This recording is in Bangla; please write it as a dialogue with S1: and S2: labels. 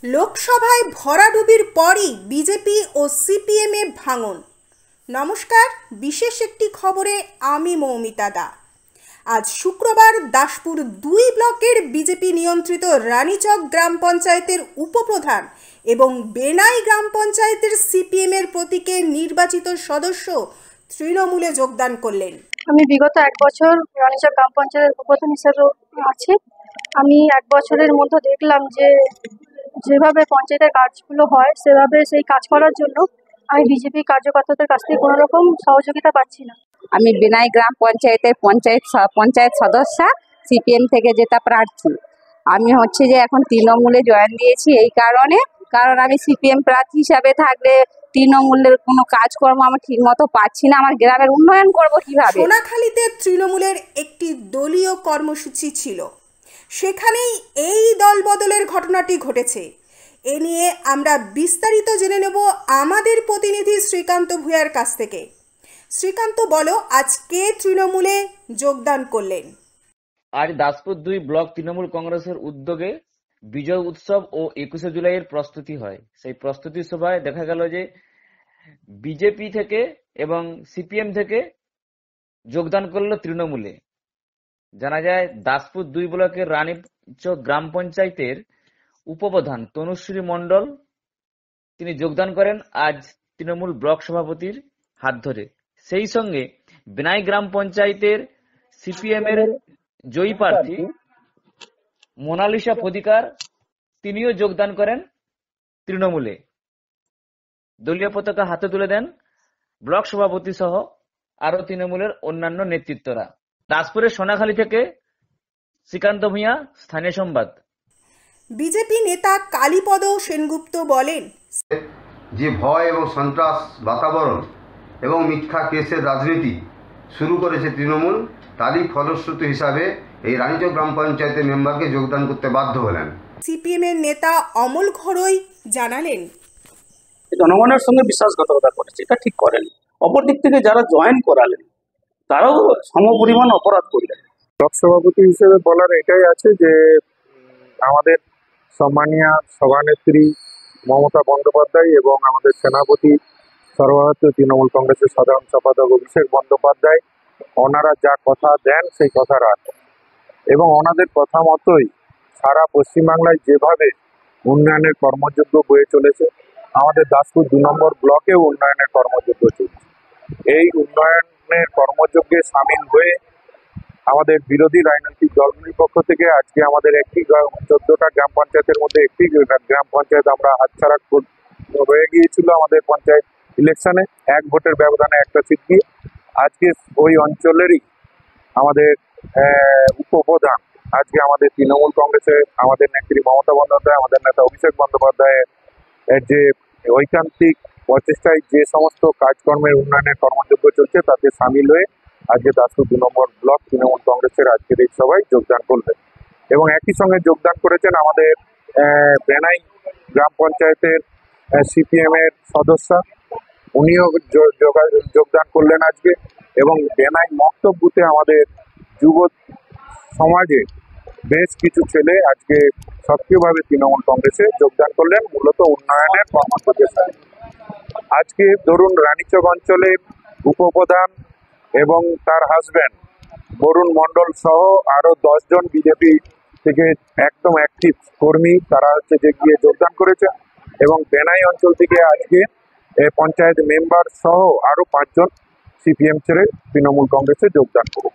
S1: লোকসভায় ভরাডুবির পরই বিজেপি ও সিপিএমে ভাঙন। নমস্কার, বিশেষ একটি খবরে আমি মৌমিতা দা। আজ শুক্রবার দাসপুর 2 ব্লকের বিজেপি নিয়ন্ত্রিত রানীচক গ্রাম পঞ্চায়েতের উপপ্রধান এবং বেনাই গ্রাম পঞ্চায়েতের সিপিএমের প্রতীকে নির্বাচিত সদস্য তৃণমূলে যোগদান করলেন।
S2: আমি বিগত 1 বছর রানীচক গ্রাম পঞ্চায়েতের উপপ্রধান হিসেবে আছি। আমি 1 বছরের মধ্যে দেখলাম যেভাবে পঞ্চায়েতের কাজগুলো হয় সেভাবে সেই কাজ করার জন্য আমি বিজেপি কার্যকর্তাদের কাছ থেকে কোনো রকম সহযোগিতা পাচ্ছি না।
S3: আমি বেনাই গ্রাম পঞ্চায়েতের পঞ্চায়েত সদস্য, সিপিএম থেকে জেতা প্রার্থী। আমি যে এখন তৃণমূলে জয়েন দিয়েছি এই কারণ আমি সিপিএম প্রার্থী হিসাবে থাকলে তৃণমূলের কোনো কাজকর্ম আমি ঠিক মতো পাচ্ছি না। আমার গ্রামের উন্নয়ন করব কিভাবে?
S1: সোনাখালীতে তৃণমূলের একটি দলীয় কর্মসূচি ছিল, সেখানেই এই দল বদলের ঘটনাটি ঘটেছে। এ নিয়ে আমরা বিস্তারিত জেনে নেব আমাদের প্রতিনিধি শ্রীকান্ত ভূঁইয়ার কাছ থেকে। শ্রীকান্ত, বলো, আজকে তৃণমূলে যোগদান করলেন।
S4: আজ দাসপুর 2 ব্লক তৃণমূল কংগ্রেসের উদ্যোগে বিজয় উৎসব ও 21শে জুলাইয়ের প্রস্তুতি হয়। সেই প্রস্তুতি সভায় দেখা গেল যে বিজেপি থেকে এবং সিপিএম থেকে যোগদান করলো তৃণমূলে। জানা যায় দাসপুর 2 ব্লকের রানীচক গ্রাম পঞ্চায়েতের উপপ্রধান তনুশ্রী মণ্ডল তিনি যোগদান করেন আজ তৃণমূল ব্লক সভাপতির হাত ধরে। সেই সঙ্গে বেনাই গ্রাম পঞ্চায়েতের সিপিএম এর জয়ী প্রার্থী মোনালিসা ফদিকার তিনিও যোগদান করেন তৃণমূলে। দলীয় পতাকা হাতে তুলে দেন ব্লক সভাপতি সহ আরো তৃণমূলের অন্যান্য নেতৃত্বরা। দাসপুরের সোনাখালী থেকে শ্রীকান্ত ভূঁইয়া, স্থানীয় সংবাদ।
S1: বিজেপি নেতা কালীপদ সেনগুপ্ত বলেন,
S5: যে ভয় এবং সন্ত্রাস বাতাবরণ এবং মিথ্যা কেসের রাজনীতি শুরু করেছে তৃণমূল, তারই ফলশ্রুতি হিসাবে এই রানীচক গ্রাম পঞ্চায়েতের মেম্বারকে যোগদান করতে বাধ্য হলেন।
S1: সিপিএম এর নেতা অমল ঘরোই জানালেন,
S6: জনগণের সঙ্গে বিশ্বাসঘাতকতা করেছে, এটা ঠিক করেন। অপর দিক থেকে যারা জয়েন করালেন তারাও সমপরিমাণ অপরাধ করলেন।
S7: ব্লক সভাপতি হিসেবে বলার এটাই আছে যে আমাদের সম্মানীয় সভানেত্রী মমতা বন্দ্যোপাধ্যায় এবং আমাদের সেনাপতি সর্বভারতীয় তৃণমূল কংগ্রেসের সাধারণ সম্পাদক অভিষেক বন্দ্যোপাধ্যায়, ওনারা যা কথা দেন সেই কথা রাখেন এবং ওনাদের কথা মতোই সারা পশ্চিমবাংলায় যেভাবে উন্নয়নের কর্মযজ্ঞ বয়ে চলেছে, আমাদের দাসপুর 2 নম্বর ব্লকেও উন্নয়নের কর্মযজ্ঞ চলছে। এই উন্নয়নের কর্মযজ্ঞে সামিল হয়ে আমাদের বিরোধী রাজনৈতিক দলগুলির পক্ষ থেকে আজকে আমাদের 14টা গ্রাম পঞ্চায়েতের মধ্যে একটি গ্রাম পঞ্চায়েত আমরা হাতছাড়া হয়ে গিয়েছিল আমাদের পঞ্চায়েত ইলেকশনে, 1 ভোটের ব্যবধানে একটা সিট দিয়ে। আজকে ওই অঞ্চলেরই আমাদের উপপ্রধান আজকে আমাদের তৃণমূল কংগ্রেসের আমাদের নেত্রী মমতা বন্দ্যোপাধ্যায়, আমাদের নেতা অভিষেক বন্দ্যোপাধ্যায়ের যে ঐকান্তিক প্রচেষ্টায় যে সমস্ত কাজকর্মের উন্নয়নের কর্মযজ্ঞ চলছে তাতে সামিল হয়ে আজকে দাসপুর 2 নম্বর ব্লক তৃণমূল কংগ্রেসের আজকের এই সভায় যোগদান করলেন এবং একই সঙ্গে যোগদান করেছেন আমাদের বেনাই গ্রাম পঞ্চায়েতের সিপিএম এর সদস্য, উনিও যোগদান করলেন আজকে। এবং বেনাই মক্তব বুথে আমাদের যুব সমাজে বেশ কিছু ছেলে আজকে সক্রিয়ভাবে তৃণমূল কংগ্রেসে যোগদান করলেন মূলত উন্নয়নের কর্মসূচির সাথে। আজকে ধরুন রানীচক অঞ্চলে উপপ্রধান এবং তার হাজব্যান্ড বরুণ মণ্ডল সহ আরো 10 জন বিজেপি থেকে একদম অ্যাক্টিভ কর্মী তারা যে গিয়ে যোগদান করেছে এবং বেনাই অঞ্চল থেকে আজকে পঞ্চায়েত মেম্বার সহ আরো 5 জন সিপিএম ছেড়ে তৃণমূল কংগ্রেসে যোগদান করেছে।